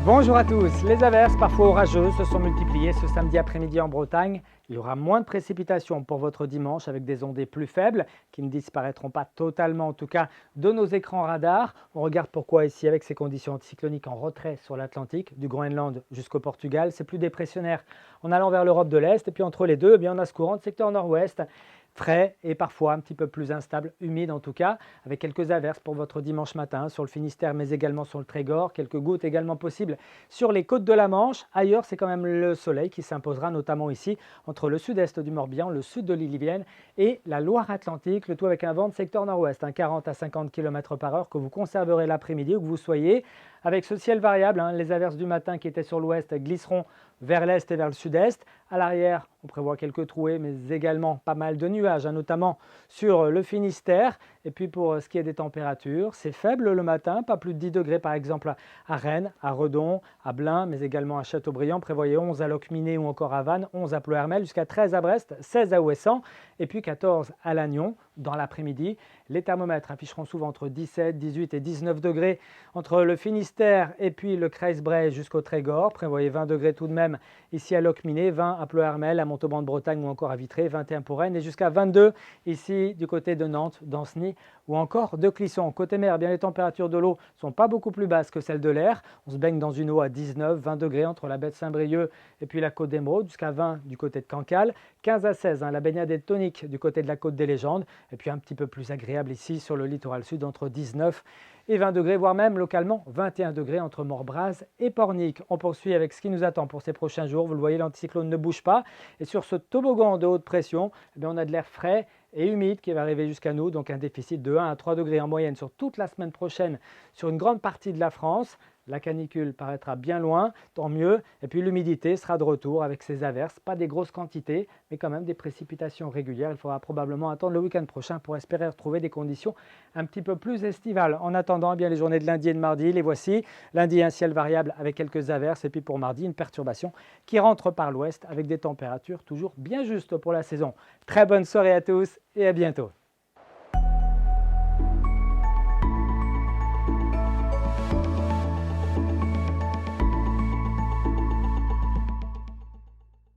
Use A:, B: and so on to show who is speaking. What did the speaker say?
A: Bonjour à tous. Les averses, parfois orageuses, se sont multipliées ce samedi après-midi en Bretagne. Il y aura moins de précipitations pour votre dimanche avec des ondées plus faibles qui ne disparaîtront pas totalement en tout cas de nos écrans radars. On regarde pourquoi ici avec ces conditions anticycloniques en retrait sur l'Atlantique, du Groenland jusqu'au Portugal. C'est plus dépressionnaire en allant vers l'Europe de l'Est et puis entre les deux, on a ce courant de secteur nord-ouest frais et parfois un petit peu plus instable, humide en tout cas, avec quelques averses pour votre dimanche matin sur le Finistère mais également sur le Trégor, quelques gouttes également possibles sur les côtes de la Manche. Ailleurs, c'est quand même le soleil qui s'imposera notamment ici entre le sud-est du Morbihan, le sud de l'Ille-et-Vilaine et la Loire-Atlantique, le tout avec un vent de secteur nord-ouest, 40 à 50 km par heure que vous conserverez l'après-midi où que vous soyez. Avec ce ciel variable, les averses du matin qui étaient sur l'ouest glisseront vers l'est et vers le sud-est. À l'arrière, on prévoit quelques trouées, mais également pas mal de nuages, notamment sur le Finistère. Et puis pour ce qui est des températures, c'est faible le matin, pas plus de 10 degrés par exemple à Rennes, à Redon, à Blain, mais également à Châteaubriand. Prévoyez 11 à Locminé ou encore à Vannes, 11 à Ploërmel, jusqu'à 13 à Brest, 16 à Ouessant, et puis 14 à Lannion dans l'après-midi. Les thermomètres afficheront souvent entre 17, 18 et 19 degrés entre le Finistère et puis le Creuse-Bray jusqu'au Trégor. Prévoyez 20 degrés tout de même ici à Locminé, 20 à Ploërmel, à Montauban de Bretagne ou encore à Vitré, 21 pour Rennes et jusqu'à 22 ici du côté de Nantes, d'Ancenis ou encore de Clisson. Côté mer, les températures de l'eau ne sont pas beaucoup plus basses que celles de l'air. On se baigne dans une eau à 19, 20 degrés entre la baie de Saint-Brieuc et puis la côte d'Émeraude, jusqu'à 20 du côté de Cancale, 15 à 16, la baignade est tonique du côté de la côte des Légendes, et puis un petit peu plus agréable ici sur le littoral sud entre 19 et 20 degrés, voire même localement 21 degrés entre Morbraz et Pornic. On poursuit avec ce qui nous attend pour ces prochains jours. Vous le voyez, l'anticyclone ne bouge pas. Et sur ce toboggan de haute pression, on a de l'air frais et humide qui va arriver jusqu'à nous, donc un déficit de 1 à 3 degrés en moyenne sur toute la semaine prochaine sur une grande partie de la France. La canicule paraîtra bien loin, tant mieux. Et puis l'humidité sera de retour avec ses averses, pas des grosses quantités, mais quand même des précipitations régulières. Il faudra probablement attendre le week-end prochain pour espérer retrouver des conditions un petit peu plus estivales. En attendant, les journées de lundi et de mardi, les voici. Lundi, un ciel variable avec quelques averses. Et puis pour mardi, une perturbation qui rentre par l'ouest avec des températures toujours bien justes pour la saison. Très bonne soirée à tous et à bientôt.